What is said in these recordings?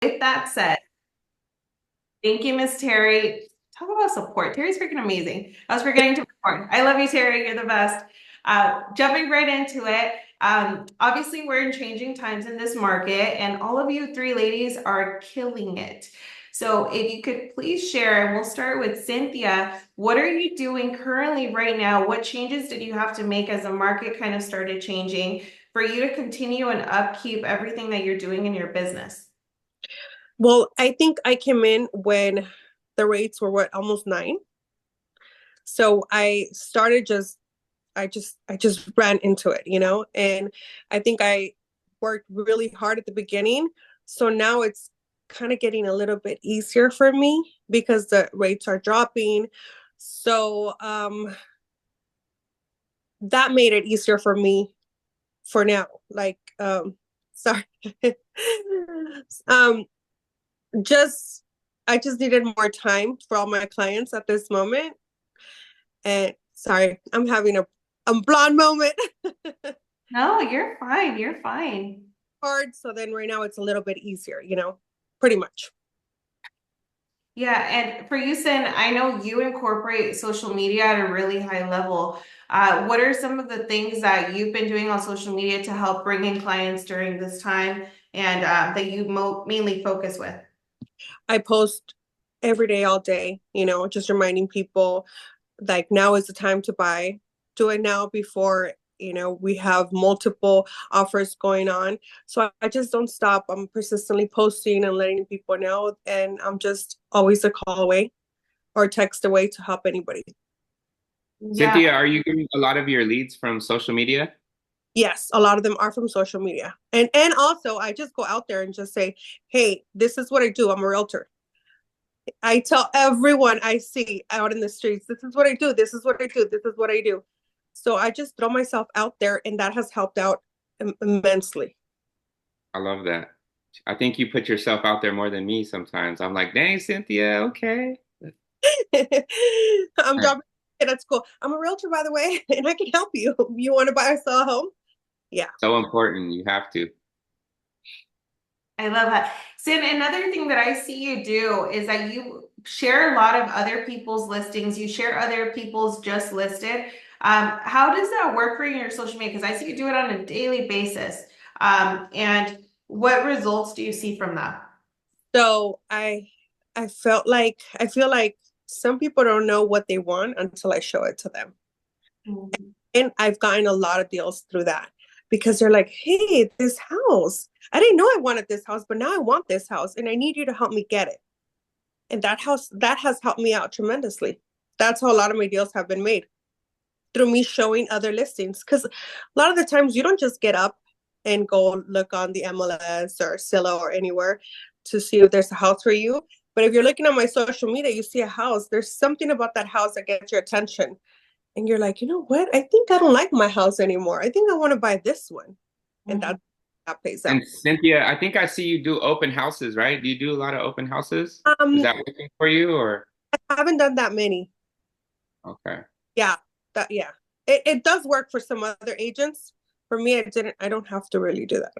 With that said, thank you, Miss Terry. Talk about support. Terry's freaking amazing. I was forgetting to report. I love you, Terry. You're the best. Jumping right into it. Obviously, we're in changing times in this market, and all of you three ladies are killing it. So, if you could please share, and we'll start with Cynthia. What are you doing currently right now? What changes did you have to make as the market kind of started changing for you to continue and upkeep everything that you're doing in your business? Well, I think I came in when the rates were what, almost nine. So I started I just ran into it, and I think I worked really hard at the beginning. So now it's kind of getting a little bit easier for me because the rates are dropping. So that made it easier for me for now. Sorry. um just I just needed more time for all my clients at this moment. And sorry, I'm blonde moment. No, you're fine. You're fine. Hard. So then right now it's a little bit easier, pretty much. Yeah, and for you, Sin, I know you incorporate social media at a really high level. What are some of the things that you've been doing on social media to help bring in clients during this time and that you mo mainly focus with? I post every day, all day, just reminding people like now is the time to buy. Do it now before we have multiple offers going on. So I just don't stop. I'm persistently posting and letting people know, and I'm just always a call away or text away to help anybody. Yeah, Cynthia, are you getting a lot of your leads from social media? Yes, a lot of them are from social media. And also I just go out there and just say, hey, this is what I do. I'm a realtor. I tell everyone I see out in the streets, this is what I do, this is what I do, this is what I do. So I just throw myself out there, and that has helped out immensely. I love that. I think you put yourself out there more than me sometimes. I'm like, dang, Cynthia, okay. I'm dropping that's cool. I'm a realtor, by the way, and I can help you. You want to buy or sell a home? Yeah. So important. You have to. I love that. Sin, another thing that I see you do is that you share a lot of other people's listings. You share other people's just listed. How does that work for you in your social media? Because I see you do it on a daily basis. And what results do you see from that? So I feel like some people don't know what they want until I show it to them. Mhm. And I've gotten a lot of deals through that because they're like, hey, this house, I didn't know I wanted this house, but now I want this house and I need you to help me get it. And that has helped me out tremendously. That's how a lot of my deals have been made, through me showing other listings. Because a lot of the times you don't just get up and go look on the MLS or Zillow or anywhere to see if there's a house for you. But if you're looking on my social media, you see a house, there's something about that house that gets your attention. And you're like, you know what? I think I don't like my house anymore. I think I want to buy this one. And Mhm. that plays out. And Cynthia, I think I see you do open houses, right? Do you do a lot of open houses? Is Um, that working for you or? I haven't done that many. Okay. Yeah, yeah. It does work for some other agents. For me, I don't have to really do that.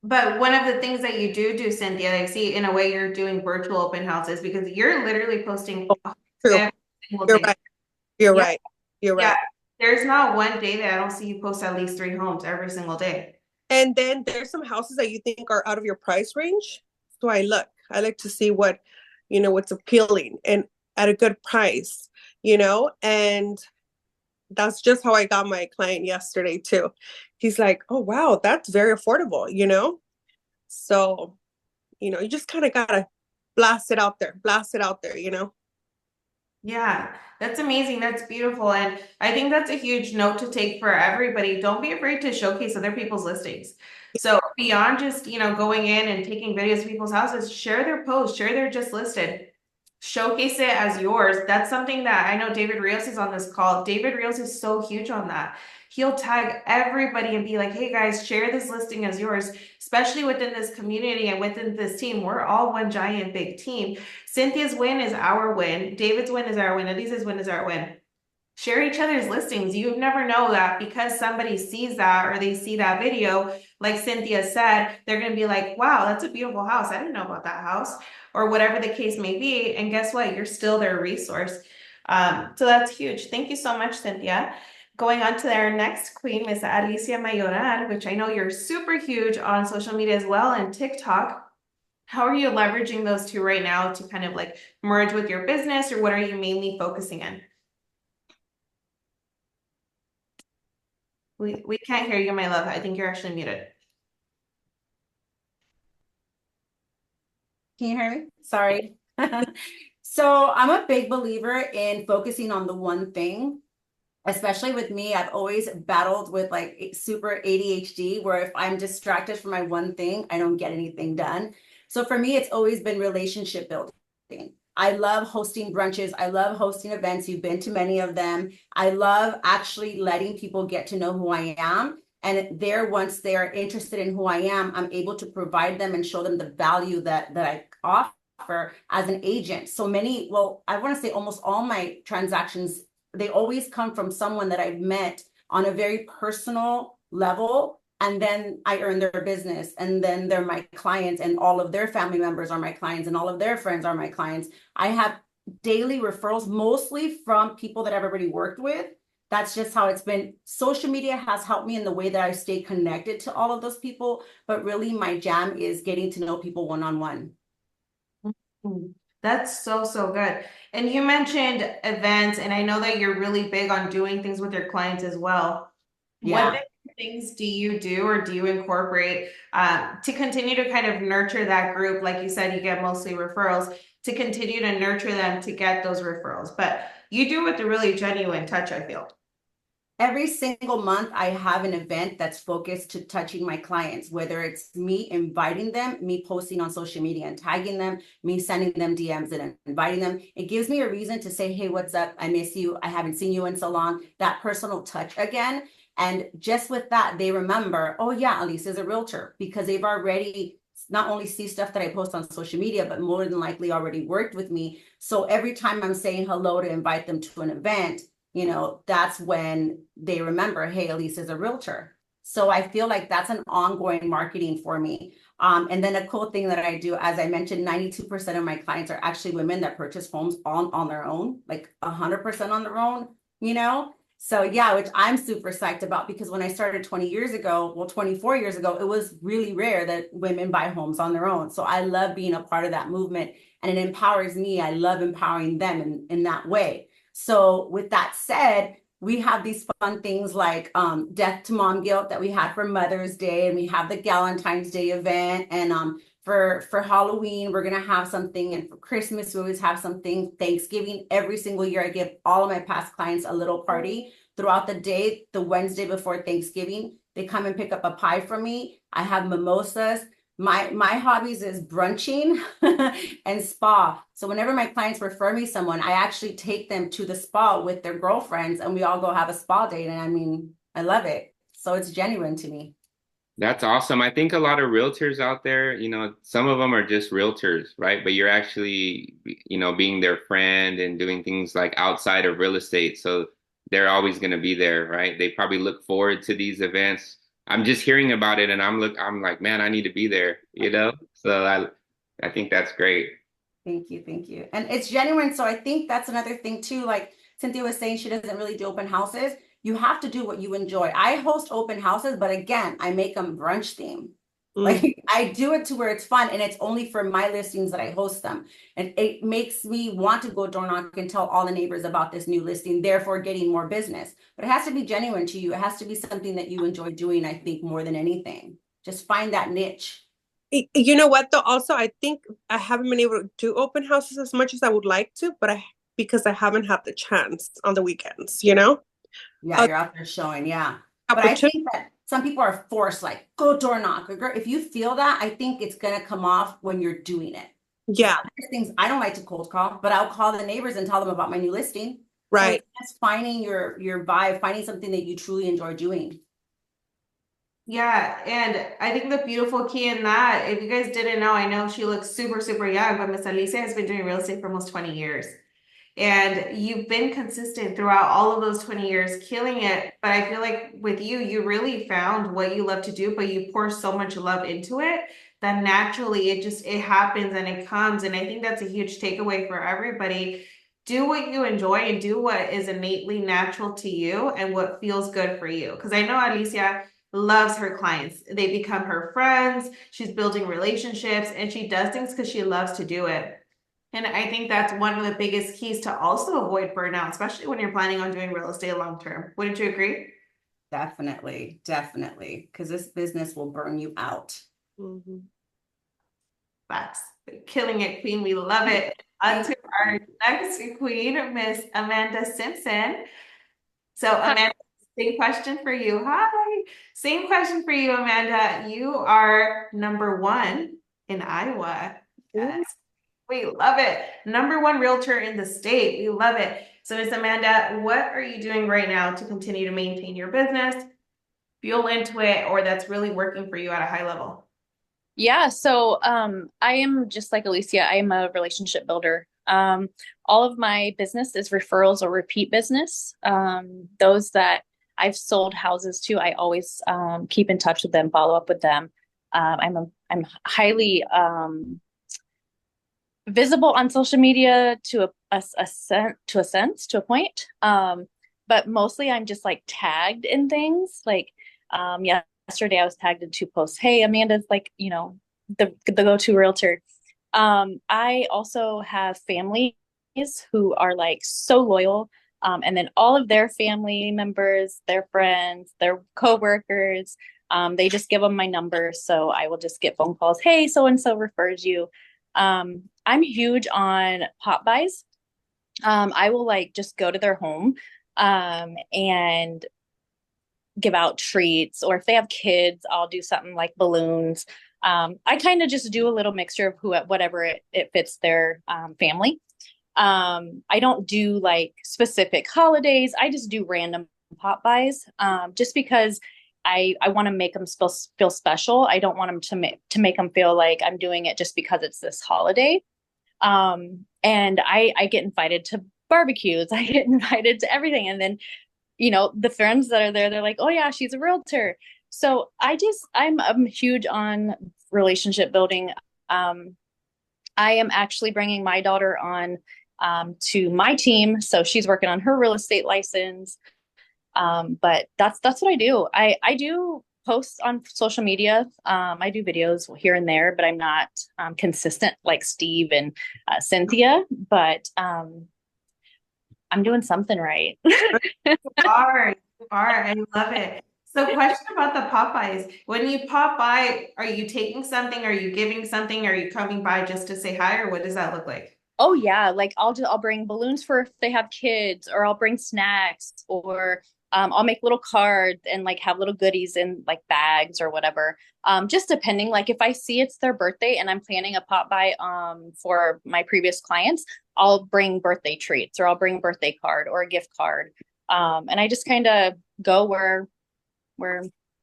But one of the things that you do, Cynthia, I see in a way you're doing virtual open houses because you're literally Oh, posting true. every single You're day. right. You're Yeah, right. You're yeah. right. There's not one day that I don't see you post at least three homes every single day. And then there's some houses that you think are out of your price range. So I look. I like to see what's appealing and at a good price, and that's just how I got my client yesterday too. He's like, "Oh wow, that's very affordable." So, you just kind of gotta blast it out there. Yeah, that's amazing. That's beautiful. And I think that's a huge note to take for everybody. Don't be afraid to showcase other people's listings. So beyond just, going in and taking videos of people's houses, share their posts, share their just listed, showcase it as yours. That's something that I know David Rios is on this call. David Rios is so huge on that. He'll tag everybody and be like, hey guys, share this listing as yours, especially within this community and within this team. We're all one giant big team. Cynthia's win is our win. David's win is our win. Elisa's win is our win. share each other's listings. You never know that because somebody sees that or they see that video, like Cynthia said, they're going to be like, wow, that's a beautiful house. I didn't know about that house, or whatever the case may be. And guess what? You're still their resource. So that's huge. Thank you so much, Cynthia. Going on to our next queen, Miss Alicia Mayoral, which I know you're super huge on social media as well and TikTok. How are you leveraging those two right now to kind of like merge with your business, or what are you mainly focusing in? We can't hear you, my love. I think you're actually muted. Can you hear me? Sorry. So I'm a big believer in focusing on the one thing. Especially with me, I've always battled with like super ADHD, where if I'm distracted from my one thing, I don't get anything done. So for me, it's always been relationship building. I love hosting brunches. I love hosting events. You've been to many of them. I love actually letting people get to know who I am. And there, once they are interested in who I am, I'm able to provide them and show them the value that I offer as an agent. So many, well, I want to say almost all my transactions, they always come from someone that I've met on a very personal level, and then I earn their business, and then they're my clients, and all of their family members are my clients, and all of their friends are my clients. I have daily referrals, mostly from people that I've already worked with. That's just how it's been. Social media has helped me in the way that I stay connected to all of those people, but really my jam is getting to know people one-on-one. That's so, so good. And you mentioned events, and I know that you're really big on doing things with your clients as well. What Yeah. different things do you do or do you incorporate to continue to kind of nurture that group? Like you said, you get mostly referrals to continue to nurture them to get those referrals, but you do it with a really genuine touch, I feel. Every single month, I have an event that's focused to touching my clients, whether it's me inviting them, me posting on social media and tagging them, me sending them DMs and inviting them. It gives me a reason to say, hey, what's up? I miss you. I haven't seen you in so long. That personal touch again. And just with that, they remember, oh yeah, Alisa's a realtor, because they've already not only see stuff that I post on social media, but more than likely already worked with me. So every time I'm saying hello to invite them to an event, you know, that's when they remember, hey, Alisa's a realtor. So I feel like that's an ongoing marketing for me. And then a cool thing that I do, as I mentioned, 92% of my clients are actually women that purchase homes on their own, like 100% on their own, you know? So yeah, which I'm super psyched about, because when I started 20 years ago, well, 24 years ago, it was really rare that women buy homes on their own. So I love being a part of that movement, and it empowers me. I love empowering them in that way. So with that said, we have these fun things like Death to Mom Guilt that we had for Mother's Day, and we have the Galentine's Day event, and for Halloween we're gonna have something, and for Christmas we always have something. Thanksgiving, every single year I give all of my past clients a little party throughout the day. The Wednesday before Thanksgiving, they come and pick up a pie from me. I have mimosas. My hobbies is brunching and spa. So whenever my clients refer me someone, I actually take them to the spa with their girlfriends, and we all go have a spa date. And I mean, I love it. So it's genuine to me. That's awesome. I think a lot of realtors out there, some of them are just realtors, right? But you're actually, being their friend and doing things like outside of real estate. So they're always going to be there, right? They probably look forward to these events. I'm just hearing about it and I'm like, man, I need to be there, So I think that's great. Thank you. Thank you. And it's genuine. So I think that's another thing too. Like Cynthia was saying, she doesn't really do open houses. You have to do what you enjoy. I host open houses, but again, I make them brunch theme. Like I do it to where it's fun, and it's only for my listings that I host them. And it makes me want to go door knock and tell all the neighbors about this new listing, therefore getting more business. But it has to be genuine to you. It has to be something that you enjoy doing, I think, more than anything. Just find that niche. You know what though? Also, I think I haven't been able to do open houses as much as I would like to, but because I haven't had the chance on the weekends, Yeah, you're out there showing, yeah. But I think that some people are forced, like, go door knock. If you feel that, I think it's gonna come off when you're doing it. Yeah. There's things I don't like to cold call, but I'll call the neighbors and tell them about my new listing. Right. So it's just finding your vibe, finding something that you truly enjoy doing. Yeah, and I think the beautiful key in that, if you guys didn't know, I know she looks super, super young, but Miss Alicia has been doing real estate for almost 20 years. And you've been consistent throughout all of those 20 years, killing it. But I feel like with you, you really found what you love to do, but you pour so much love into it that naturally it happens and it comes. And I think that's a huge takeaway for everybody. Do what you enjoy and do what is innately natural to you and what feels good for you. Because I know Alicia loves her clients. They become her friends. She's building relationships and she does things because she loves to do it. And I think that's one of the biggest keys to also avoid burnout, especially when you're planning on doing real estate long term. Wouldn't you agree? Definitely, definitely. Because this business will burn you out. Mhm. Facts. Killing it, Queen. We love it. On to our next queen, Miss Amanda Simpson. So, Amanda, same question for you. Hi. Same question for you, Amanda. You are #1 in Iowa. Yes. We love it. #1 realtor in the state. We love it. So, Miss Amanda, what are you doing right now to continue to maintain your business, fuel into it, or that's really working for you at a high level? Yeah, so I am just like Alicia, I am a relationship builder. All of my business is referrals or repeat business. Those that I've sold houses to, I always keep in touch with them, follow up with them. I'm highly visible on social media to a sense, to a point. But mostly I'm just like tagged in things. Like yesterday I was tagged in 2 posts. Hey, Amanda's like, the go-to realtor. I also have families who are like so loyal. And then all of their family members, their friends, their coworkers, they just give them my number. So I will just get phone calls. Hey, so-and-so refers you. I'm huge on pop buys. I will like just go to their home and give out treats, or if they have kids, I'll do something like balloons. I kind of just do a little mixture of whatever it fits their family. I don't do like specific holidays. I just do random pop buys just because I want to make them feel special. I don't want them to make them feel like I'm doing it just because it's this holiday. And I get invited to barbecues. I get invited to everything. And then, the friends that are there, they're like, oh yeah, she's a realtor. So I'm huge on relationship building. I am actually bringing my daughter on to my team. So she's working on her real estate license. But that's what I do. I do post on social media. I do videos here and there, but I'm not consistent like Steve and Cynthia, but I'm doing something right. You are. I love it. So, question about the Popeyes. When you pop by, are you taking something? Are you giving something? Are you coming by just to say hi, or what does that look like? Oh yeah, like I'll bring balloons for if they have kids, or I'll bring snacks, or I'll make little cards and like have little goodies in like bags or whatever. Just depending, like if I see it's their birthday and I'm planning a pop by for my previous clients, I'll bring birthday treats, or I'll bring a birthday card or a gift card. And I just kind of go where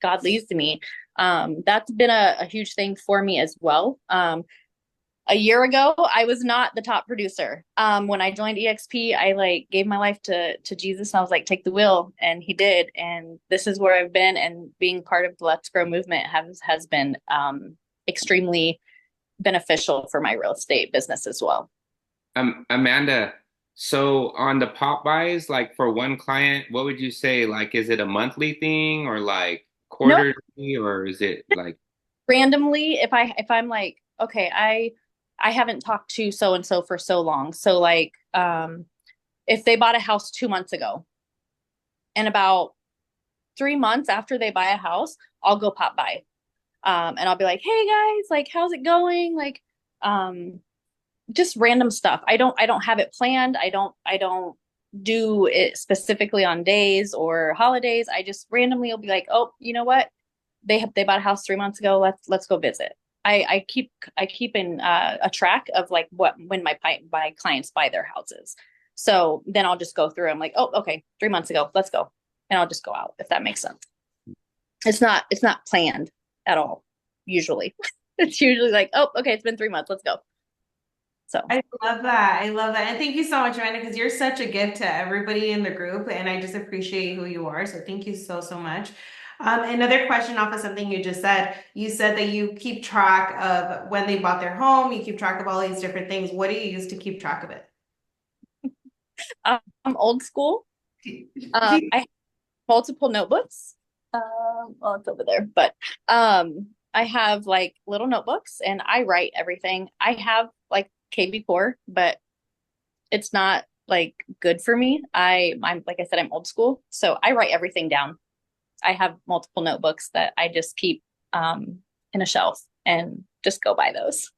God leads me. That's been a huge thing for me as well. A year ago, I was not the top producer. When I joined EXP, I like gave my life to Jesus, and I was like, take the wheel, and he did. And this is where I've been, and being part of the Let's Grow movement has been extremely beneficial for my real estate business as well. Amanda, so on the pop buys, like for one client, what would you say? Like, is it a monthly thing or like No, quarterly, or is it like randomly, if I'm like, okay, I haven't talked to so and so for so long. So like if they bought a house 2 months ago, and about 3 months after they buy a house, I'll go pop by. And I'll be like, hey guys, like how's it going? Like just random stuff. I don't have it planned. I don't do it specifically on days or holidays. I just randomly will be like, oh, you know what? They bought a house 3 months ago. Let's go visit. I keep in a track of like when my clients buy their houses. So then I'll just go through. I'm like, oh, okay, 3 months ago, let's go, and I'll just go out, if that makes sense. It's not planned at all. Usually, it's usually like, oh, okay, it's been 3 months, let's go. So I love that. I love that. And thank you so much, Amanda, because you're such a gift to everybody in the group. And I just appreciate who you are. So thank you so, so much. Another question off of something you just said. You said that you keep track of when they bought their home. You keep track of all these different things. What do you use to keep track of it? I'm old school. I have multiple notebooks. Well, it's over there, but I have like little notebooks and I write everything. I have like KB Core, but it's not like good for me. I'm like I said, I'm old school, so I write everything down. I have multiple notebooks that I just keep in a shelf and just go by those.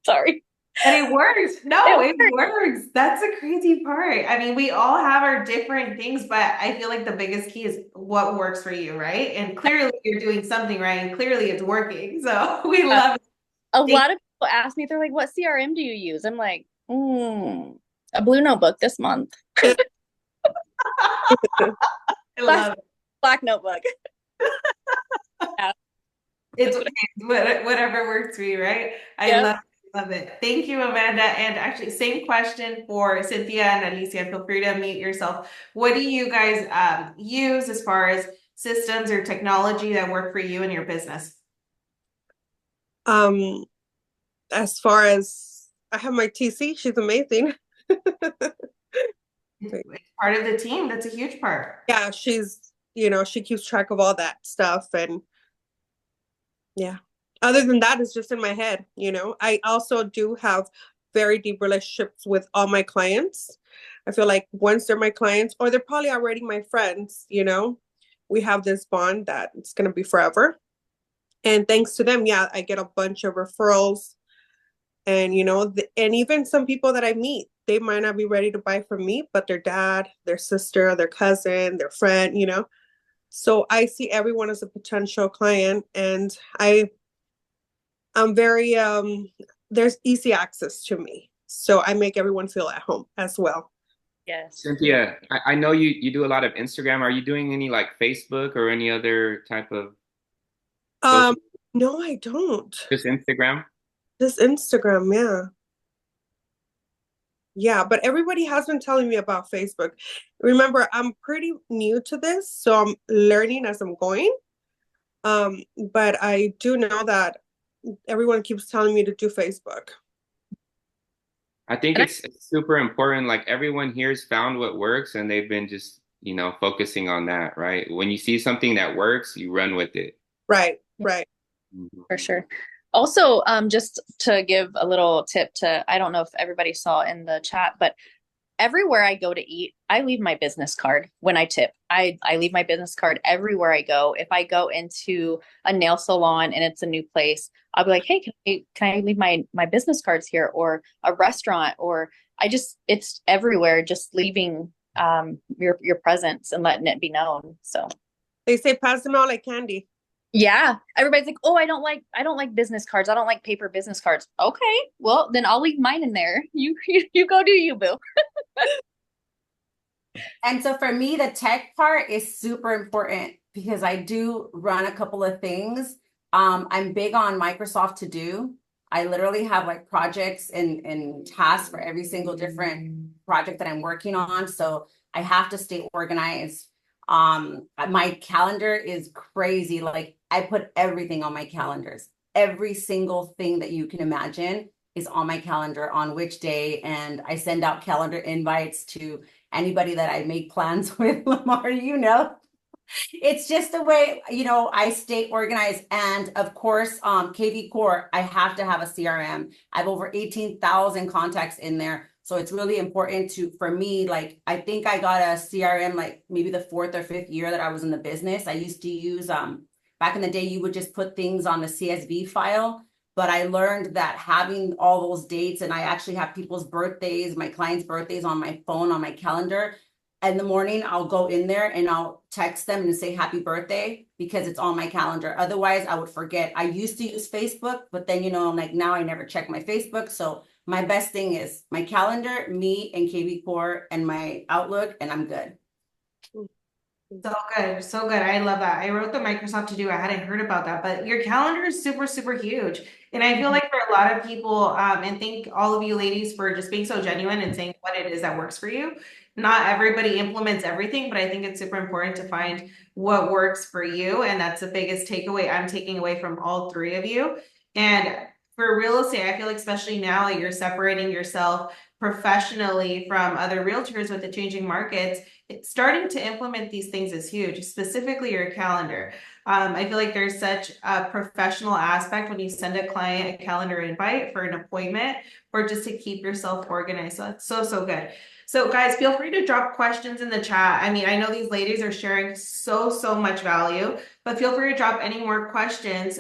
Sorry. And it works. No, It it works. That's the crazy part. I mean, we all have our different things, but I feel like the biggest key is what works for you, right? And clearly you're doing something right, and clearly it's working. So we love it. A lot of people ask me, they're like, what CRM do you use? I'm like, a blue notebook this month. I love it. Black notebook. Yeah. It's whatever works for you, right? I love it. Thank you, Amanda. And actually, same question for Cynthia and Alicia. Feel free to mute yourself. What do you guys use as far as systems or technology that work for you and your business? As far as I have my TC, she's amazing. It's part of the team. That's a huge part. Yeah, she's, she keeps track of all that stuff. And yeah, other than that, it's just in my head. I also do have very deep relationships with all my clients. I feel like once they're my clients, or they're probably already my friends, we have this bond that it's going to be forever. And thanks to them, yeah, I get a bunch of referrals. And, and even some people that I meet, they might not be ready to buy from me, but their dad, their sister, their cousin, their friend, So I see everyone as a potential client, and I'm very, there's easy access to me. So I make everyone feel at home as well. Yes. Cynthia, I know you do a lot of Instagram. Are you doing any like Facebook or any other type of social? No, I don't. Just Instagram? Just Instagram, yeah. Yeah, but everybody has been telling me about Facebook. Remember, I'm pretty new to this, so I'm learning as I'm going. But I do know that everyone keeps telling me to do Facebook. I think it's super important. Like everyone here's found what works and they've been just, focusing on that, right? When you see something that works, you run with it. Right. For sure. Also, just to give a little tip I don't know if everybody saw in the chat, but everywhere I go to eat, I leave my business card when I tip. I leave my business card everywhere I go. If I go into a nail salon and it's a new place, I'll be like, hey, can I leave my business cards here? Or a restaurant, or it's everywhere, just leaving your presence and letting it be known. So they say pass them out like candy. Yeah. Everybody's like, oh, I don't like business cards. I don't like paper business cards. Okay. Well, then I'll leave mine in there. You go do you, boo. And so for me, the tech part is super important because I do run a couple of things. I'm big on Microsoft To Do. I literally have like projects and tasks for every single different project that I'm working on. So I have to stay organized. My calendar is crazy. Like I put everything on my calendars. Every single thing that you can imagine is on my calendar on which day. And I send out calendar invites to anybody that I make plans with. Limairy, it's just the way, I stay organized. And of course, KV Core, I have to have a CRM. I have over 18,000 contacts in there. So it's really important for me, like, I think I got a CRM, like maybe the 4th or 5th year that I was in the business. I used to use, back in the day, you would just put things on the CSV file. But I learned that having all those dates, and I actually have people's birthdays, my clients' birthdays on my phone, on my calendar. In the morning, I'll go in there and I'll text them and say happy birthday because it's on my calendar. Otherwise, I would forget. I used to use Facebook, but then, like now I never check my Facebook. So my best thing is my calendar, me and KB Core and my Outlook, and I'm good. So good, so good. I love that. I wrote the Microsoft to do. I hadn't heard about that, but your calendar is super, super huge. And I feel like for a lot of people, and thank all of you ladies for just being so genuine and saying what it is that works for you. Not everybody implements everything, but I think it's super important to find what works for you. And that's the biggest takeaway I'm taking away from all three of you. And for real estate, I feel like especially now that you're separating yourself professionally from other realtors with the changing markets, starting to implement these things is huge, specifically your calendar. I feel like there's such a professional aspect when you send a client a calendar invite for an appointment or just to keep yourself organized. So that's so, so good. So guys, feel free to drop questions in the chat. I mean, I know these ladies are sharing so, so much value, but feel free to drop any more questions.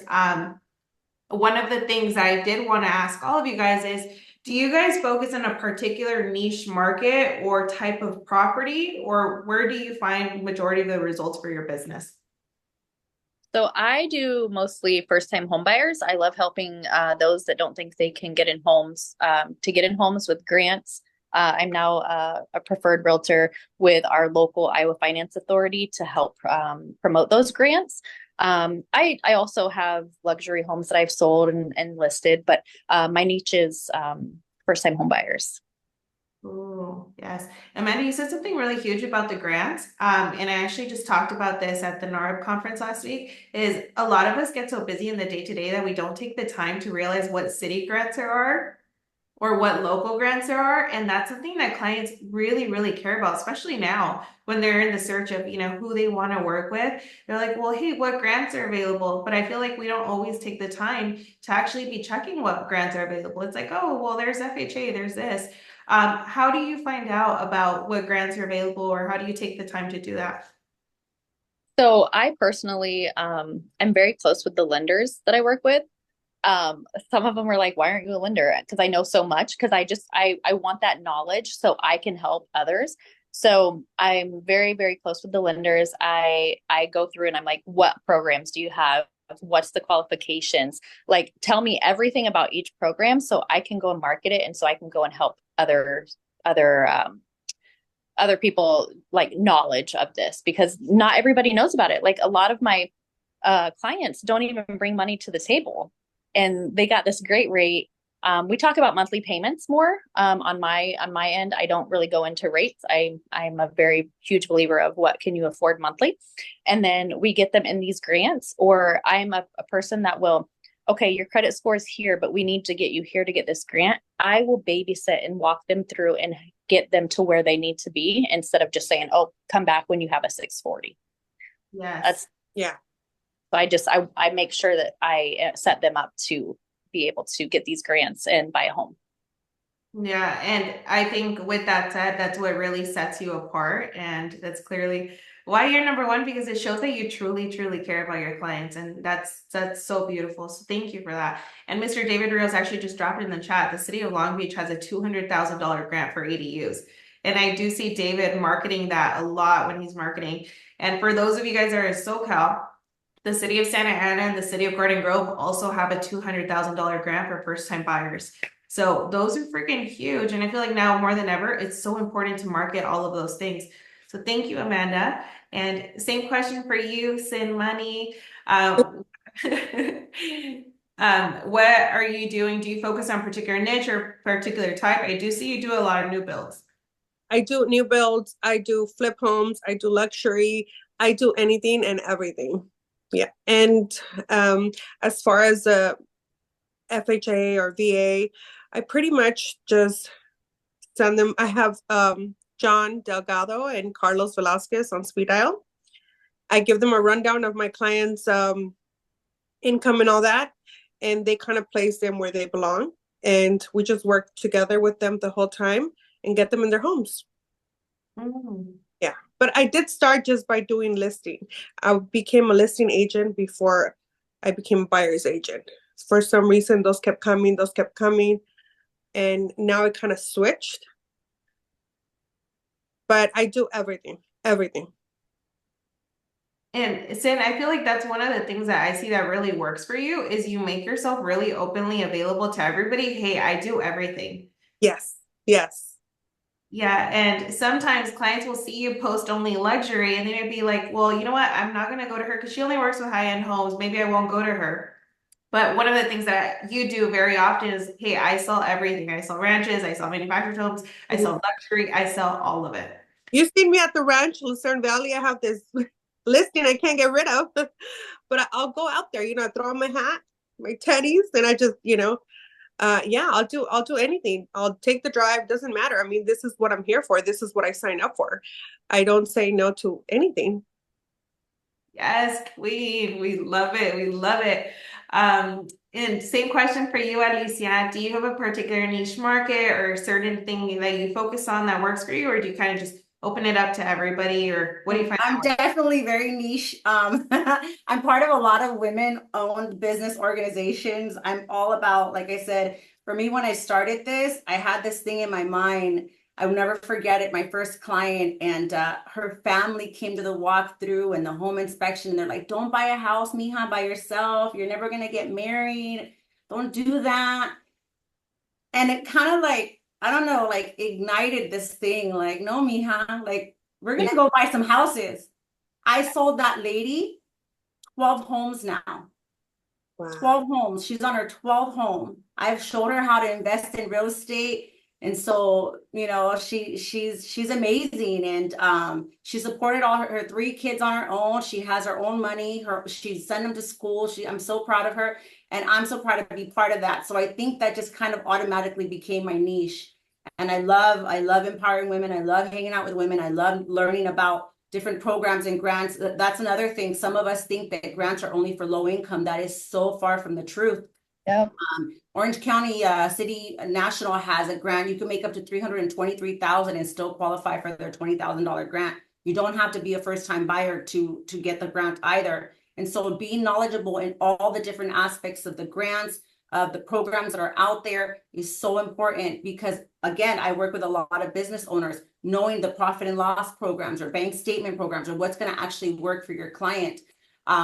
One of the things I did want to ask all of you guys is, do you guys focus on a particular niche market or type of property, or where do you find majority of the results for your business? So I do mostly first-time home buyers. I love helping those that don't think they can get in homes to get in homes with grants. I'm now a preferred realtor with our local Iowa Finance Authority to help promote those grants. I also have luxury homes that I've sold and listed, but my niche is first-time home buyers. Oh, yes. Amanda, you said something really huge about the grants. And I actually just talked about this at the NARB conference last week, is a lot of us get so busy in the day-to-day that we don't take the time to realize what city grants there are or what local grants there are. And that's something that clients really, really care about, especially now when they're in the search of, who they want to work with. They're like, well, hey, what grants are available? But I feel like we don't always take the time to actually be checking what grants are available. It's like, oh, well, there's FHA, there's this. How do you find out about what grants are available, or how do you take the time to do that? So I personally am very close with the lenders that I work with. Some of them were like, why aren't you a lender? Because I know so much, because I want that knowledge so I can help others. So I'm very, very close with the lenders. I go through and I'm like, what programs do you have? What's the qualifications? Like, tell me everything about each program so I can go and market it, and so I can go and help other other people, like, knowledge of this, because not everybody knows about it. Like, a lot of my clients don't even bring money to the table, and they got this great rate. We talk about monthly payments more on my end. I don't really go into rates. I'm a very huge believer of what can you afford monthly, and then we get them in these grants. Or I'm a person that will, okay, your credit score is here, but we need to get you here to get this grant. I will babysit and walk them through and get them to where they need to be, instead of just saying, oh, come back when you have a 640. Yes. That's Yeah. So I make sure that I set them up to be able to get these grants and buy a home. Yeah, and I think with that said, that's what really sets you apart. And that's clearly why you're number one, because it shows that you truly, truly care about your clients. And that's so beautiful. So thank you for that. And Mr. David Rios actually just dropped it in the chat. The city of Long Beach has a $200,000 grant for ADUs. And I do see David marketing that a lot when he's marketing. And for those of you guys that are in SoCal, the city of Santa Ana and the city of Garden Grove also have a $200,000 grant for first-time buyers. So those are freaking huge. And I feel like now more than ever, it's so important to market all of those things. So thank you, Amanda. And same question for you, Sin Money. What are you doing? Do you focus on particular niche or particular type? I do see you do a lot of new builds. I do new builds, I do flip homes, I do luxury, I do anything and everything. Yeah. And as far as FHA or VA, I pretty much just send them. I have John Delgado and Carlos Velasquez on speed dial. I give them a rundown of my clients' income and all that, and they kind of place them where they belong. And we just work together with them the whole time and get them in their homes. Yeah. But I did start just by doing listing. I became a listing agent before I became a buyer's agent. For some reason, those kept coming. And now it kind of switched. But I do everything. And Sin, I feel like that's one of the things that I see that really works for you is you make yourself really openly available to everybody. Hey, I do everything. Yes. Yeah, and sometimes clients will see you post only luxury and they'd be like, well, you know what? I'm not going to go to her because she only works with high-end homes. Maybe I won't go to her. But one of the things that you do very often is, hey, I sell everything. I sell ranches, I sell manufactured homes, I sell luxury, I sell all of it. You've seen me at the ranch, Lucerne Valley. I have this listing I can't get rid of, but I'll go out there, I throw on my hat, my teddies, and I just, yeah, I'll do anything. I'll take the drive. Doesn't matter. I mean, this is what I'm here for. This is what I signed up for. I don't say no to anything. Yes, queen. We love it. We love it. And same question for you, Alicia. Do you have a particular niche market or a certain thing that you focus on that works for you, or do you kind of just open it up to everybody, or what do you find I'm that works? definitely very niche. I'm part of a lot of women-owned business organizations. I'm all about, like I said, for me, when I started this, I had this thing in my mind. I will never forget it. My first client and her family came to the walkthrough and the home inspection, and they're like, "Don't buy a house, mija, by yourself. You're never gonna get married. Don't do that." And it kind of like, I don't know, like ignited this thing, like, "No, mija, like we're gonna go buy some houses." I sold that lady 12 homes now. Wow. 12 homes. She's on her 12th home. I've showed her how to invest in real estate. And so, she's amazing. And she supported all her three kids on her own. She has her own money. She sent them to school. I'm so proud of her. And I'm so proud to be part of that. So I think that just kind of automatically became my niche. And I love empowering women. I love hanging out with women. I love learning about different programs and grants. That's another thing. Some of us think that grants are only for low income. That is so far from the truth. Yep. Orange County City National has a grant. You can make up to $323,000 and still qualify for their $20,000 grant. You don't have to be a first-time buyer to get the grant either. And so being knowledgeable in all the different aspects of the grants, of the programs that are out there is so important because, again, I work with a lot of business owners. Knowing the profit and loss programs or bank statement programs or what's going to actually work for your client.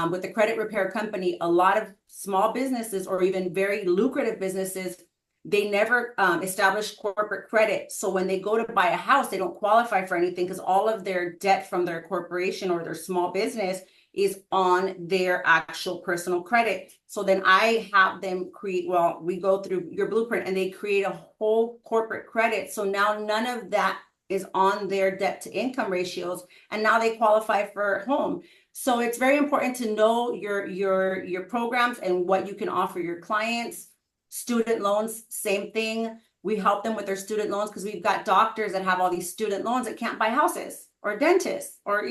With the credit repair company, a lot of small businesses or even very lucrative businesses, they never establish corporate credit. So when they go to buy a house, they don't qualify for anything because all of their debt from their corporation or their small business is on their actual personal credit. So then I have them create, well, we go through your blueprint and they create a whole corporate credit. So now none of that is on their debt to income ratios, and now they qualify for home. So it's very important to know your programs and what you can offer your clients. Student loans, same thing. We help them with their student loans because we've got doctors that have all these student loans that can't buy houses, or dentists, or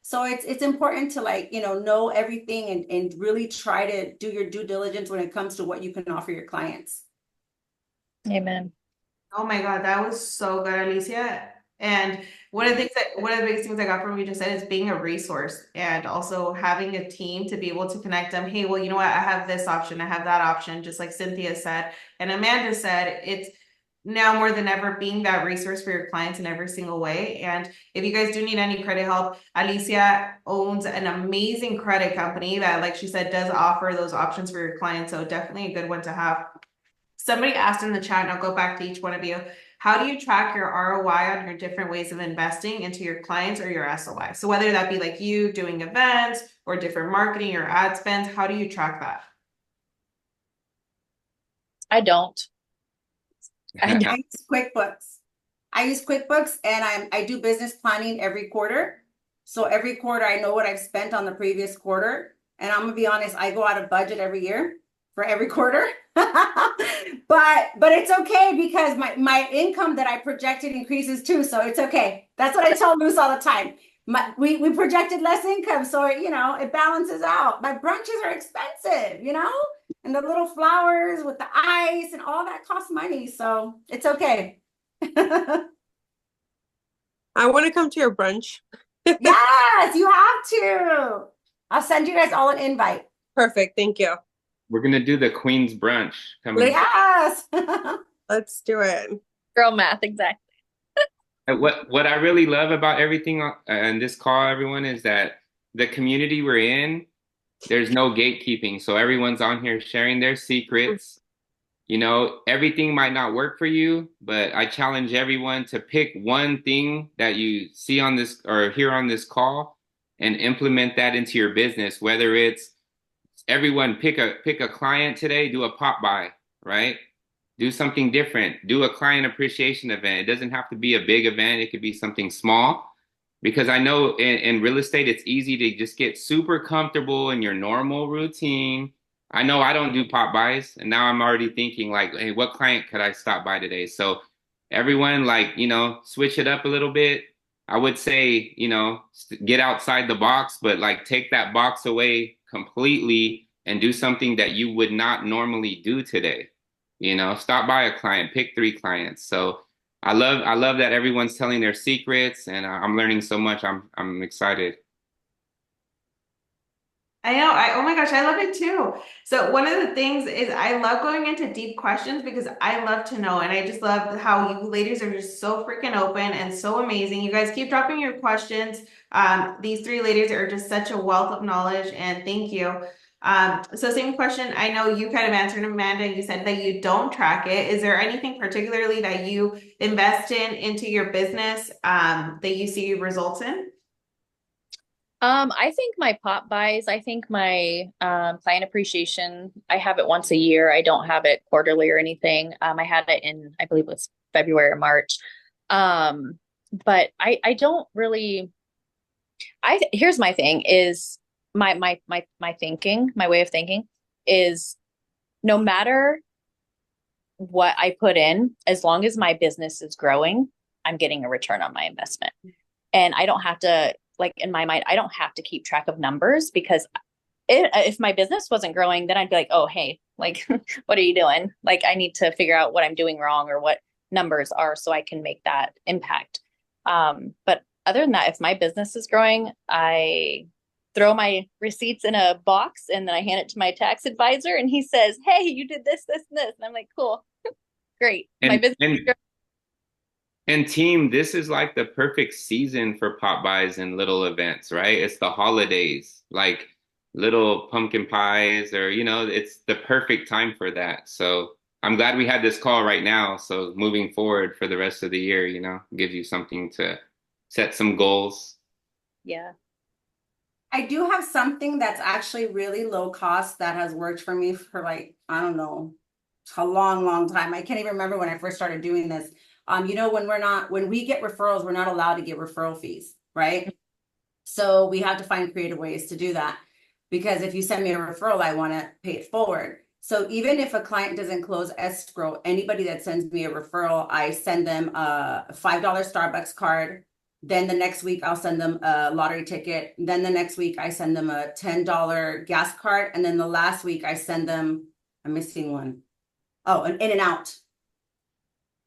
so it's important to know everything and really try to do your due diligence when it comes to what you can offer your clients. Amen. Oh my God, that was so good, Alicia. And one of the biggest things I got from what you just said is being a resource and also having a team to be able to connect them. Hey, well, you know what? I have this option, I have that option, just like Cynthia said. And Amanda said, it's now more than ever being that resource for your clients in every single way. And if you guys do need any credit help, Alicia owns an amazing credit company that, like she said, does offer those options for your clients. So definitely a good one to have. Somebody asked in the chat, and I'll go back to each one of you. How do you track your ROI on your different ways of investing into your clients or your SOI? So whether that be like you doing events or different marketing or ad spends, how do you track that? I don't. I use QuickBooks. And I do business planning every quarter. So every quarter I know what I've spent on the previous quarter. And I'm gonna be honest, I go out of budget every year for every quarter. But it's okay because my income that I projected increases too. So it's okay. That's what I tell Luz all the time. We projected less income, so it balances out. My brunches are expensive, and the little flowers with the ice and all that costs money. So it's okay. I want to come to your brunch. Yes, you have to. I'll send you guys all an invite. Perfect. Thank you. We're gonna do the Queen's brunch coming. Yes. Let's do it. Girl math, exactly. What I really love about everything on this call, everyone, is that the community we're in, there's no gatekeeping. So everyone's on here sharing their secrets. You know, everything might not work for you, but I challenge everyone to pick one thing that you see on this or hear on this call and implement that into your business. Whether it's everyone pick a client today, do a pop by, right? Do something different. Do a client appreciation event. It doesn't have to be a big event. It could be something small. Because I know in real estate, it's easy to just get super comfortable in your normal routine. I know I don't do pop buys, and now I'm already thinking like, hey, what client could I stop by today? So everyone, like, switch it up a little bit. I would say, get outside the box, but like take that box away completely and do something that you would not normally do today. Stop by a client, pick 3 clients. So I love that everyone's telling their secrets, and I'm learning so much. I'm excited. I know. Oh my gosh, I love it too. So one of the things is I love going into deep questions because I love to know, and I just love how you ladies are just so freaking open and so amazing. You guys keep dropping your questions. These 3 ladies are just such a wealth of knowledge, and thank you. So same question. I know you kind of answered, Amanda. You said that you don't track it. Is there anything particularly that you invest into your business that you see results in? I think my pop buys, I think my client appreciation, I have it once a year. I don't have it quarterly or anything. I had it in, I believe it was February or March. But I don't really, here's my thing is my thinking, my way of thinking is no matter what I put in, as long as my business is growing, I'm getting a return on my investment. And I don't have to, like in my mind, I don't have to keep track of numbers because if my business wasn't growing, then I'd be like, oh, hey, like, what are you doing? Like, I need to figure out what I'm doing wrong or what numbers are so I can make that impact. But other than that, if my business is growing, I throw my receipts in a box and then I hand it to my tax advisor and he says, hey, you did this, this, and this. And I'm like, cool, great. My And business is and growing. and team, this is like the perfect season for pop buys and little events, right? It's the holidays, like little pumpkin pies, or it's the perfect time for that. So I'm glad we had this call right now. So moving forward for the rest of the year, gives you something to set some goals. Yeah. I do have something that's actually really low cost that has worked for me for like, I don't know, a long, long time. I can't even remember when I first started doing this. When we get referrals, we're not allowed to get referral fees, right? So we have to find creative ways to do that. Because if you send me a referral, I want to pay it forward. So even if a client doesn't close escrow, anybody that sends me a referral, I send them a $5 Starbucks card. Then the next week I'll send them a lottery ticket. Then the next week I send them a $10 gas card. And then the last week I send them, I'm missing one. Oh, an In-N-Out.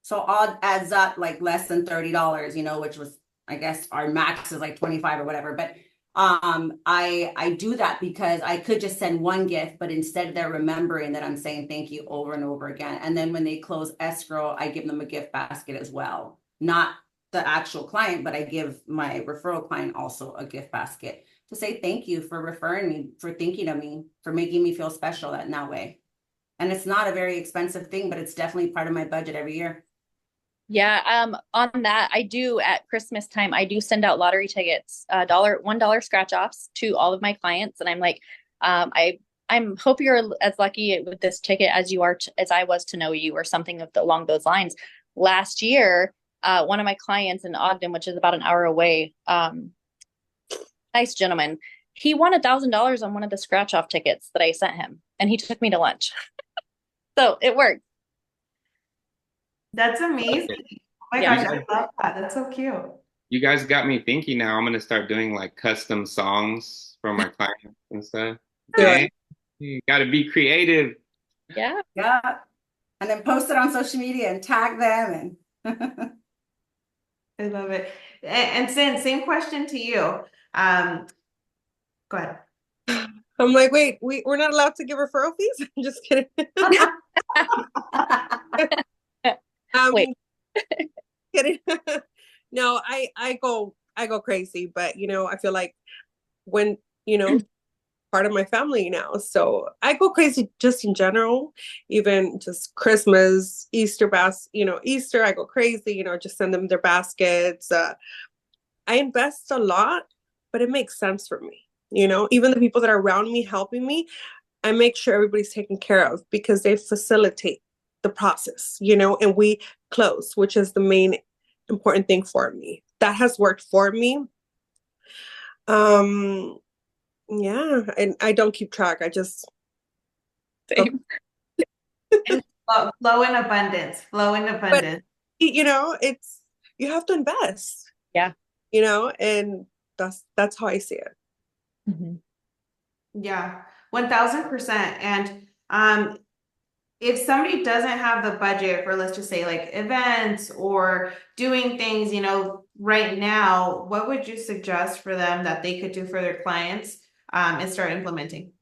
So all adds up like less than $30, which was, I guess our max is like 25 or whatever. But I do that because I could just send one gift, but instead they're remembering that I'm saying thank you over and over again. And then when they close escrow, I give them a gift basket as well. Not the actual client, but I give my referral client also a gift basket to say thank you for referring me, for thinking of me, for making me feel special in that way. And it's not a very expensive thing, but it's definitely part of my budget every year. Yeah, on that, I do at Christmas time, I do send out lottery tickets, $1 scratch offs to all of my clients. And I'm like, I'm hope you're as lucky with this ticket as you are, as I was to know you, or something along those lines. Last year, one of my clients in Ogden, which is about an hour away, nice gentleman, he won $1,000 on one of the scratch off tickets that I sent him, and he took me to lunch. So it worked. That's amazing. Oh my Yeah. gosh, I love that. That's so cute. You guys got me thinking now. I'm gonna start doing like custom songs for my clients and stuff. Good. Okay, you gotta be creative. Yeah. Yeah. And then post it on social media and tag them and I love it. And Sin, same question to you. Go ahead. I'm like, wait, we're not allowed to give referral fees? I'm just kidding. Wait. Kidding. No, I go crazy, but I feel like when, part of my family now. So I go crazy just in general, even just Christmas, Easter, Easter, I go crazy, just send them their baskets. I invest a lot, but it makes sense for me. Even the people that are around me helping me, I make sure everybody's taken care of because they facilitate the process, and we close, which is the main important thing for me. That has worked for me. Yeah, and I don't keep track. I just Same. And flow in abundance, flow in but abundance. it's you have to invest. Yeah. And that's how I see it. Mm-hmm. Yeah, 1000%. And if somebody doesn't have the budget for, let's just say, like events or doing things, right now, what would you suggest for them that they could do for their clients and start implementing?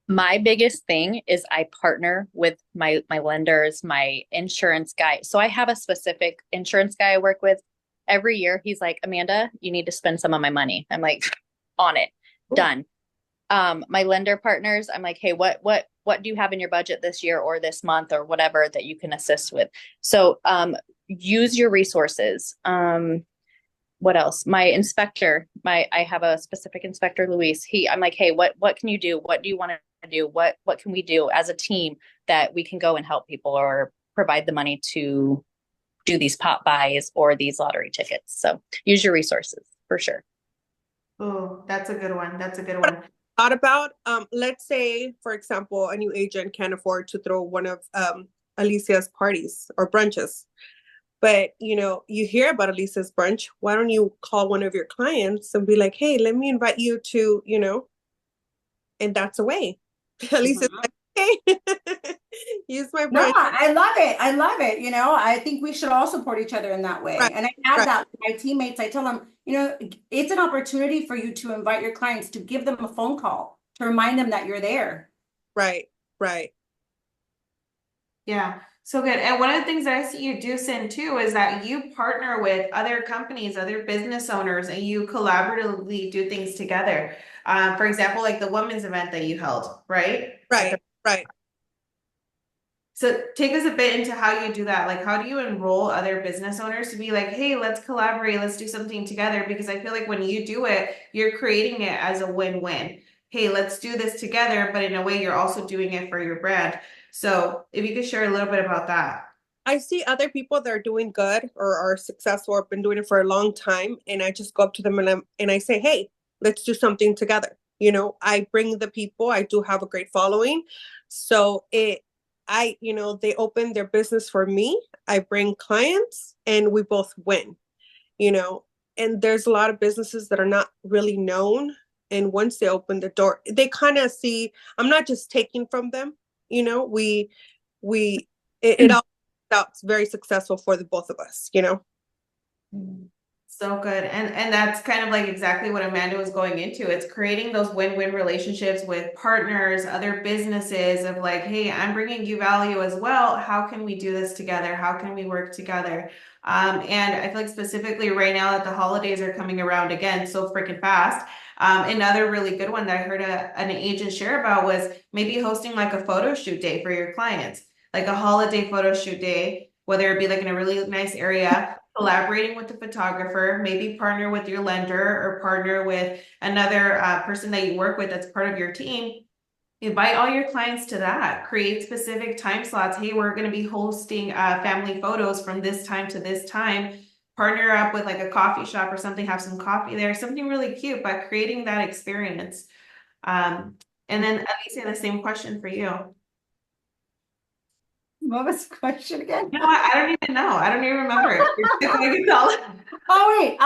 My biggest thing is I partner with my lenders, my insurance guy. So I have a specific insurance guy I work with. Every year he's like, Amanda, you need to spend some of my money. I'm like, on it, done. My lender partners, I'm like, hey, what do you have in your budget this year or this month or whatever that you can assist with? So use your resources. What else? My inspector, I have a specific inspector, Luis. I'm like, hey, what can you do? What do you want to do? What can we do as a team that we can go and help people or provide the money to do these pop buys or these lottery tickets? So use your resources for sure. Oh, that's a good one. That's a good one. Thought about let's say, for example, a new agent can't afford to throw one of Alicia's parties or brunches. But you hear about Alicia's brunch. Why don't you call one of your clients and be like, hey, let me invite you to, and that's a way. Alicia's like, hey, use my No, brunch. I love it. I love it. I think we should all support each other in that way. Right, And I have right. that with my teammates. I tell them, it's an opportunity for you to invite your clients, to give them a phone call, to remind them that you're there. Right, right. Yeah, so good. And one of the things that I see you do, Sin, too, is that you partner with other companies, other business owners, and you collaboratively do things together. For example, like the women's event that you held, right? Right, right. So take us a bit into how you do that. Like, how do you enroll other business owners to be like, hey, let's collaborate, let's do something together? Because I feel like when you do it, you're creating it as a win-win. Hey, let's do this together, but in a way, you're also doing it for your brand. So if you could share a little bit about that. I see other people that are doing good or are successful or have been doing it for a long time, and I just go up to them and I say, hey, let's do something together. I bring the people. I do have a great following. So they open their business for me. I bring clients and we both win, and there's a lot of businesses that are not really known. And once they open the door, they kind of see, I'm not just taking from them, it all that's very successful for the both of us. So good. And that's kind of like exactly what Amanda was going into. It's creating those win-win relationships with partners, other businesses of like, hey, I'm bringing you value as well. How can we do this together? How can we work together? And I feel like specifically right now that the holidays are coming around again so freaking fast. Another really good one that I heard an agent share about was maybe hosting like a photo shoot day for your clients, like a holiday photo shoot day, whether it be like in a really nice area, collaborating with the photographer, maybe partner with your lender or partner with another person that you work with that's part of your team. Invite all your clients to that. Create specific time slots. Hey, we're going to be hosting family photos from this time to this time. Partner up with like a coffee shop or something, have some coffee there, something really cute, but creating that experience. And then Alicia, the same question for you. What was the question again? You know what? I don't even know. I don't even remember it. I can tell. Oh, wait.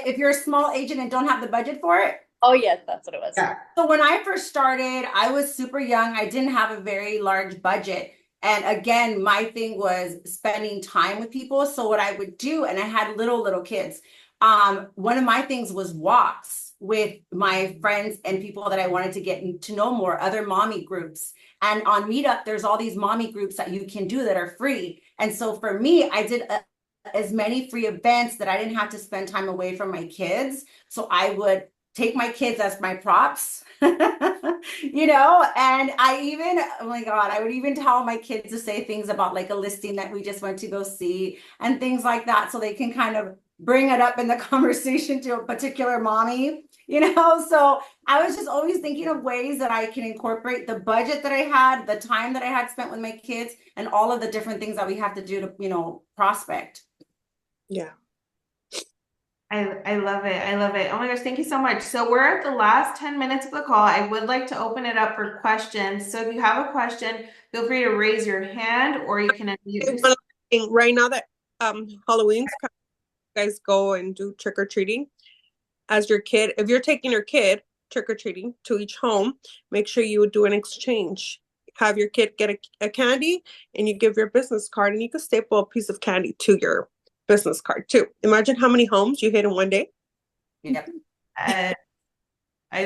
If you're a small agent and don't have the budget for it. Oh, yes, that's what it was. Yeah. So when I first started, I was super young. I didn't have a very large budget. And again, my thing was spending time with people. So what I would do, and I had little kids. One of my things was walks with my friends and people that I wanted to get to know more, other mommy groups. And on Meetup, there's all these mommy groups that you can do that are free. And so for me, I did as many free events that I didn't have to spend time away from my kids. So I would take my kids as my props, you know, and I even, oh my God, I would even tell my kids to say things about like a listing that we just went to go see and things like that. So they can kind of bring it up in the conversation to a particular mommy, you know? So I was just always thinking of ways that I can incorporate the budget that I had, the time that I had spent with my kids, and all of the different things that we have to do to, you know, prospect. Yeah. I love it. I love it. Oh my gosh, thank you so much. So we're at the last 10 minutes of the call. I would like to open it up for questions. So if you have a question, feel free to raise your hand or you can unmute yourself. Right now that Halloween's coming, you guys go and do trick-or-treating. As your kid, if you're taking your kid trick-or-treating to each home, make sure you would do an exchange. Have your kid get a candy and you give your business card, and you can staple a piece of candy to your business card too. Imagine how many homes you hit in one day. Yep. I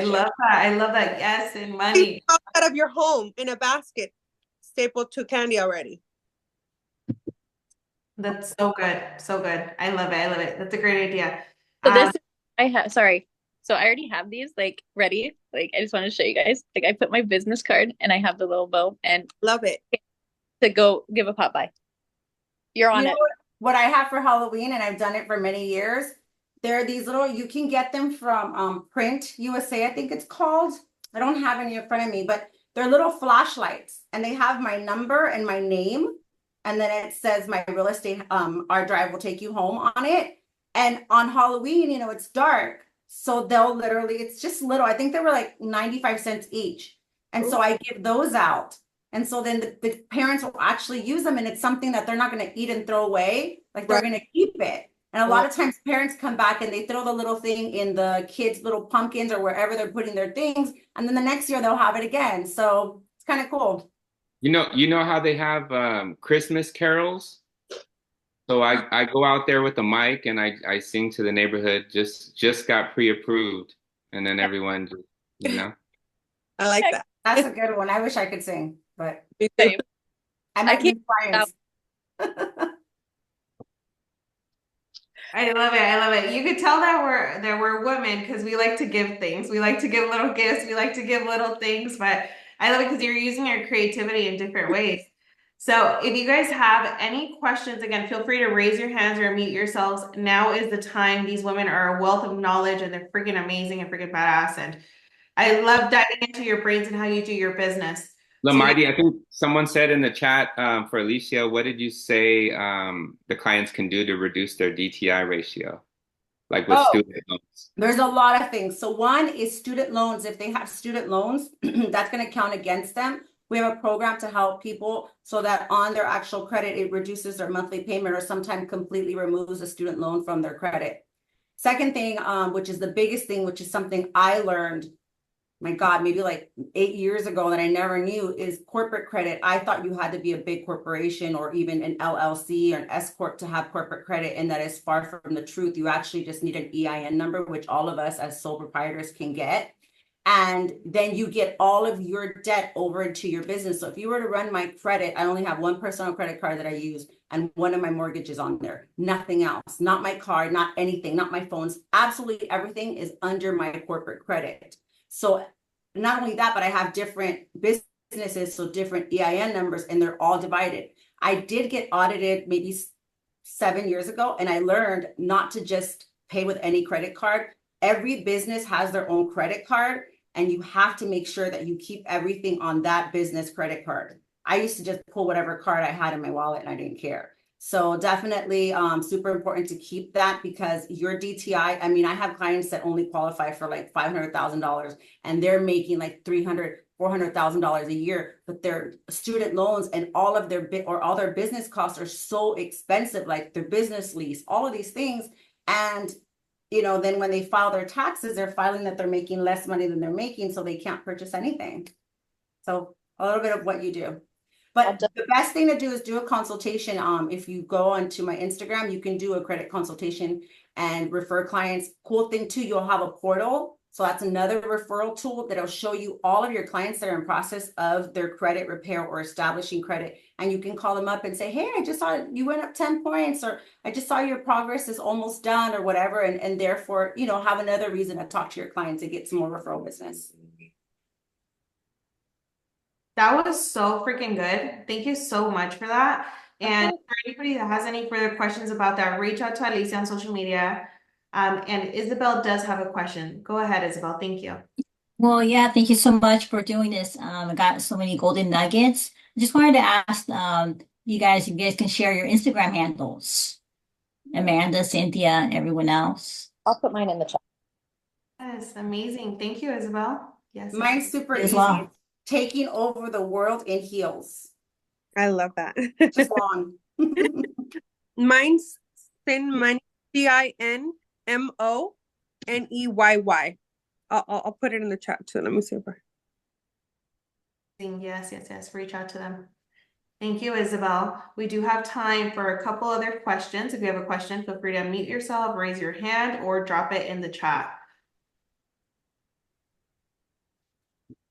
love that. I love that. Yes, and money. Out of your home in a basket, stapled to candy already. That's so good. So good. I love it. I love it. That's a great idea. So this I have, sorry. So I already have these like ready. Like I just want to show you guys. Like I put my business card and I have the little bow and love it to go give a pop by. You're on it. What I have for Halloween, and I've done it for many years, there are these little, you can get them from Print USA, I think it's called. I don't have any in front of me, but they're little flashlights and they have my number and my name. And then it says my real estate, our drive will take you home on it. And on Halloween, you know, it's dark. So they'll literally, it's just little, I think they were like 95 cents each. And so I give those out. And so then the parents will actually use them, and it's something that they're not going to eat and throw away. Like they're going to keep it. And a lot of times parents come back and they throw the little thing in the kids' little pumpkins or wherever they're putting their things. And then the next year they'll have it again. So it's kind of cool. You know how they have Christmas carols? So I go out there with the mic and I sing to the neighborhood. Just got pre-approved, and then everyone just, you know. I like that. That's a good one. I wish I could sing, but Same. I might can't- need clients. I love it. I love it. You could tell that we're women because we like to give things. We like to give little gifts. We like to give little things, but I love it because you're using your creativity in different ways. So if you guys have any questions, again, feel free to raise your hands or mute yourselves. Now is the time. These women are a wealth of knowledge and they're freaking amazing and freaking badass. And I love diving into your brains and how you do your business. Limairy, I think someone said in the chat for Alicia, what did you say the clients can do to reduce their DTI ratio? Like with student loans. There's a lot of things. So one is student loans. If they have student loans, that's going to count against them. We have a program to help people so that on their actual credit, it reduces their monthly payment or sometimes completely removes a student loan from their credit. Second thing, which is the biggest thing, which is something I learned, my God, maybe like 8 years ago that I never knew, is corporate credit. I thought you had to be a big corporation or even an LLC or an S Corp to have corporate credit, and that is far from the truth. You actually just need an EIN number, which all of us as sole proprietors can get. And then you get all of your debt over into your business. So if you were to run my credit, I only have one personal credit card that I use and one of my mortgages on there. Nothing else, not my card, not anything, not my phones. Absolutely everything is under my corporate credit. So not only that, but I have different businesses, so different EIN numbers, and they're all divided. I did get audited maybe 7 years ago, and I learned not to just pay with any credit card. Every business has their own credit card, and you have to make sure that you keep everything on that business credit card. I used to just pull whatever card I had in my wallet and I didn't care. So definitely super important to keep that, because your DTI, I mean, I have clients that only qualify for like $500,000 and they're making like $300,000, $400,000 a year, but their student loans and all of their all their business costs are so expensive, like their business lease, all of these things. And you know, then when they file their taxes, they're filing that they're making less money than they're making, so they can't purchase anything. So a little bit of what you do. But the best thing to do is do a consultation. If you go onto my Instagram, you can do a credit consultation and refer clients. Cool thing too, you'll have a portal. So that's another referral tool that'll show you all of your clients that are in process of their credit repair or establishing credit. and you can call them up and say, hey, I just saw you went up 10 points, or I just saw your progress is almost done, or whatever. And therefore, you know, have another reason to talk to your client to get some more referral business. That was so freaking good. Thank you so much for that. And for anybody that has any further questions about that, reach out to Alicia on social media. And Isabel does have a question. Go ahead, Isabel. Thank you. Well, yeah, thank you so much for doing this. I got so many golden nuggets. I just wanted to ask you guys if you guys can share your Instagram handles. Amanda, Cynthia, and everyone else. I'll put mine in the chat. Yes, amazing. Thank you, Isabel. Yes. Mine's super As easy. well. Taking over the world in heels. I love that. Just long. Mine's Cinmoney, Cinmoneyy. I'll put it in the chat too. Let me see if I. Yes. Reach out to them. Thank you, Isabel. We do have time for a couple other questions. If you have a question, feel free to unmute yourself, raise your hand, or drop it in the chat.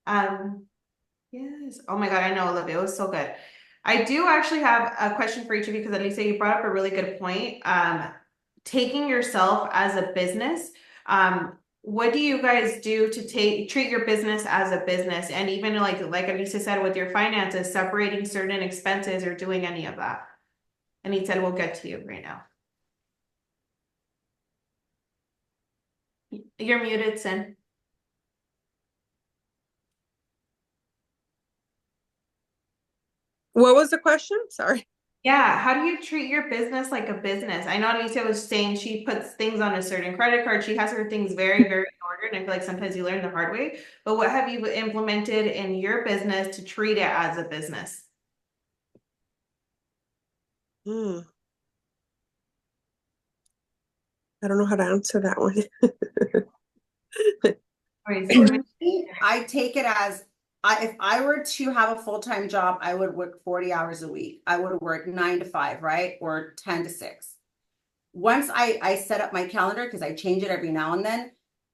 Yes. Oh my God, I know, Olivia. It was so good. I do actually have a question for each of you because Alisa, you brought up a really good point. Taking yourself as a business. What do you guys do to treat your business as a business? And even like Alisa said, with your finances, separating certain expenses or doing any of that? And he said, we'll get to you right now. You're muted, Sin. What was the question? Sorry. Yeah, how do you treat your business like a business? I know Alicia was saying she puts things on a certain credit card. She has her things very, very in order. And I feel like sometimes you learn the hard way. But what have you implemented in your business to treat it as a business? I don't know how to answer that one. I take it as if I were to have a full-time job, I would work 40 hours a week. I would work 9 to 5, right? Or 10 to 6. Once I set up my calendar, because I change it every now and then,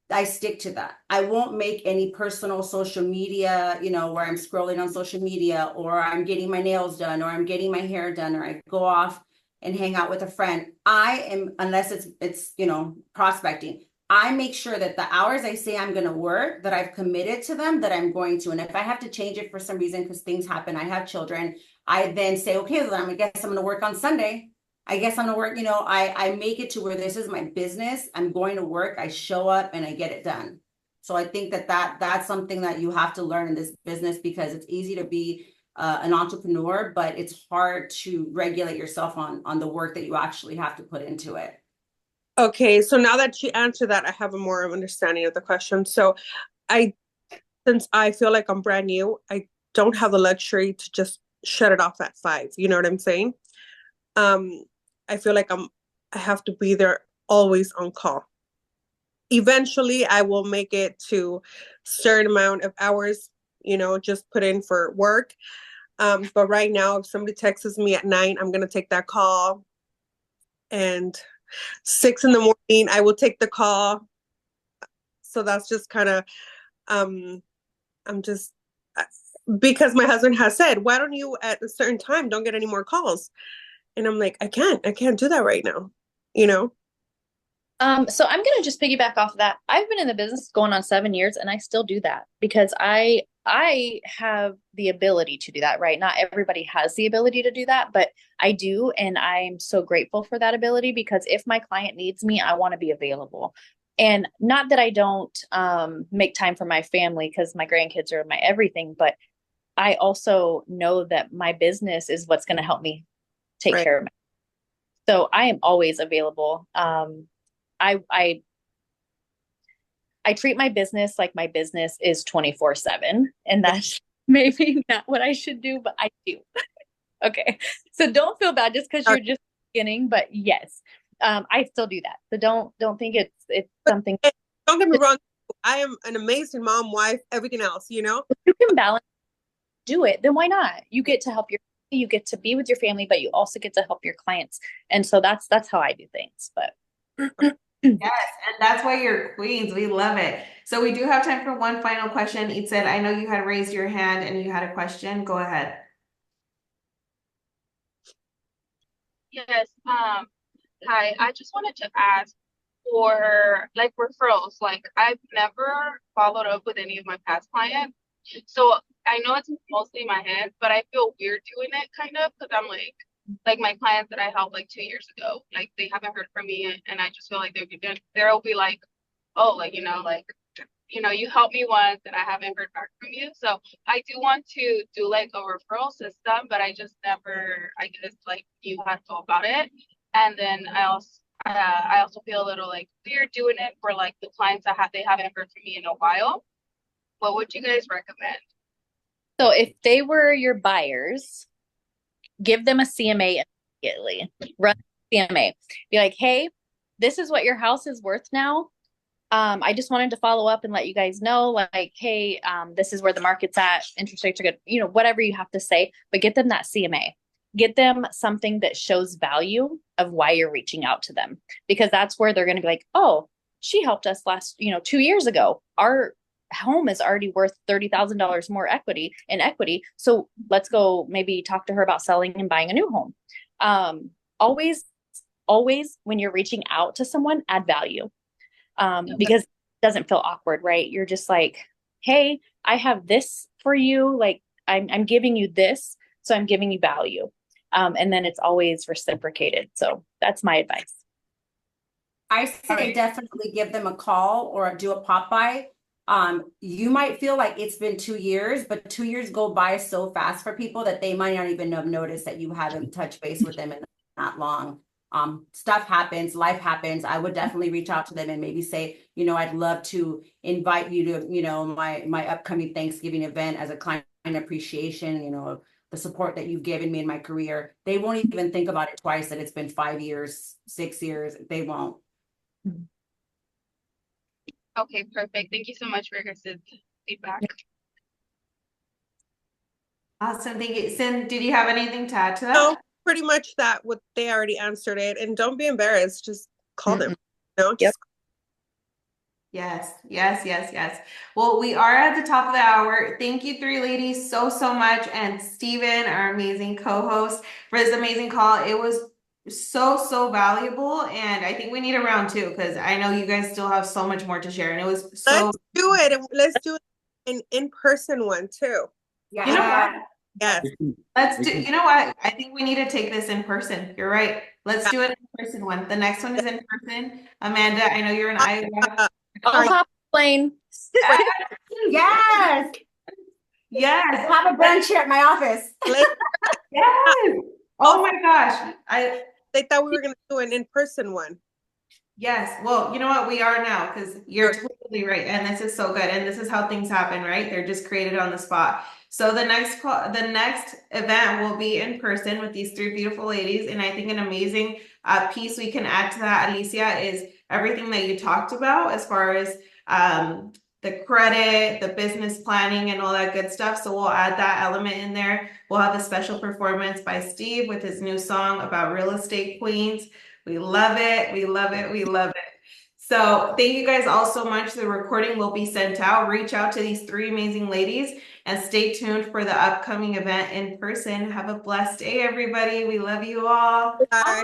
I stick to that. I won't make any personal social media, you know, where I'm scrolling on social media, or I'm getting my nails done, or I'm getting my hair done, or I go off and hang out with a friend. I am, unless it's you know, prospecting, I make sure that the hours I say I'm going to work, that I've committed to them, that I'm going to. And if I have to change it for some reason, because things happen, I have children, I then say, okay, then I guess I'm going to work on Sunday. I guess I'm going to work, you know, I make it to where this is my business. I'm going to work, I show up and I get it done. So I think that's something that you have to learn in this business, because it's easy to be an entrepreneur, but it's hard to regulate yourself on the work that you actually have to put into it. Okay, so now that you answered that, I have a more understanding of the question. So since I feel like I'm brand new, I don't have the luxury to just shut it off at 5. You know what I'm saying? I feel like I have to be there always on call. Eventually, I will make it to certain amount of hours, you know, just put in for work. But right now, if somebody texts me at 9, I'm going to take that call. And 6 in the morning, I will take the call. So that's just kind of, I'm just, because my husband has said, why don't you at a certain time don't get any more calls? And I'm like, I can't do that right now, you know? So I'm going to just piggyback off of that. I've been in the business going on 7 years, and I still do that because I have the ability to do that, right? Not everybody has the ability to do that, but I do. And I'm so grateful for that ability, because if my client needs me, I want to be available. And not that I don't make time for my family, because my grandkids are my everything, but I also know that my business is what's going to help me take Right. care of me. So I am always available. I treat my business like my business is 24/7, and that's maybe not what I should do, but I do. Okay. So don't feel bad just because you're just beginning, but yes, I still do that. So don't think it's something. Don't get me wrong. I am an amazing mom, wife, everything else, you know? If you can balance, do it, then why not? You get to help you get to be with your family, but you also get to help your clients. And so that's how I do things. But yes, and that's why you're queens. We love it. So we do have time for one final question. It said, I know you had raised your hand and you had a question. Go ahead. Yes. Hi. I just wanted to ask for like referrals. Like I've never followed up with any of my past clients. So I know it's mostly in my head, but I feel weird doing it kind of because I'm like my clients that I helped like 2 years ago, like they haven't heard from me and I just feel like they'll be like, oh, like, you helped me once and I haven't heard back from you. So I do want to do like a referral system, but I just never, I guess, like knew how to go about it. And then I also feel a little like weird doing it for like the clients they haven't heard from me in a while. What would you guys recommend? So if they were your buyers, give them a CMA immediately. Run CMA. Be like, hey, this is what your house is worth now. I just wanted to follow up and let you guys know, like, hey, this is where the market's at. Interest rates are good, whatever you have to say, but get them that CMA. Get them something that shows value of why you're reaching out to them, because that's where they're going to be like, oh, she helped us 2 years ago. Our home is already worth $30,000 more equity. So let's go maybe talk to her about selling and buying a new home. Always when you're reaching out to someone, add value. Because it doesn't feel awkward, right? You're just like, hey, I have this for you. Like I'm giving you this, so I'm giving you value. And then it's always reciprocated. So that's my advice. I say definitely give them a call or do a pop by. You might feel like it's been 2 years, but 2 years go by so fast for people that they might not even have noticed that you haven't touched base with them in that long. Stuff happens, life happens. I would definitely reach out to them and maybe say, I'd love to invite you to, my upcoming Thanksgiving event as a client appreciation, the support that you've given me in my career. They won't even think about it twice that it's been 5 years, 6 years. They won't. Okay, perfect. Thank you so much for your feedback. Awesome. Thank you. Cyn, did you have anything to add to that? No, pretty much that what they already answered it. And don't be embarrassed. Just call them. Yep. Yes. Well, we are at the top of the hour. Thank you, three ladies, so much. And Steven, our amazing co-host, for this amazing call. It was so valuable. And I think we need a round two because I know you guys still have so much more to share. And it was so. Let's do it. And let's do an in-person one too. Yeah. You know what? Yes. You know what? I think we need to take this in person. You're right. Let's do an in-person one. The next one is in person. Amanda, I know you're in Iowa. I'll hop the plane. Yes. Yes. Have a brunch here at my office. Yes. Oh my gosh. They thought we were going to do an in-person one. Yes. Well, you know what? We are now because you're totally right. And this is so good. And this is how things happen, right? They're just created on the spot. So the next event will be in person with these three beautiful ladies. And I think an amazing piece we can add to that, Alicia, is everything that you talked about as far as the credit, the business planning, and all that good stuff. So we'll add that element in there. We'll have a special performance by Steve with his new song about real estate queens. We love it. We love it. We love it. So thank you guys all so much. The recording will be sent out. Reach out to these three amazing ladies and stay tuned for the upcoming event in person. Have a blessed day, everybody. We love you all. Bye.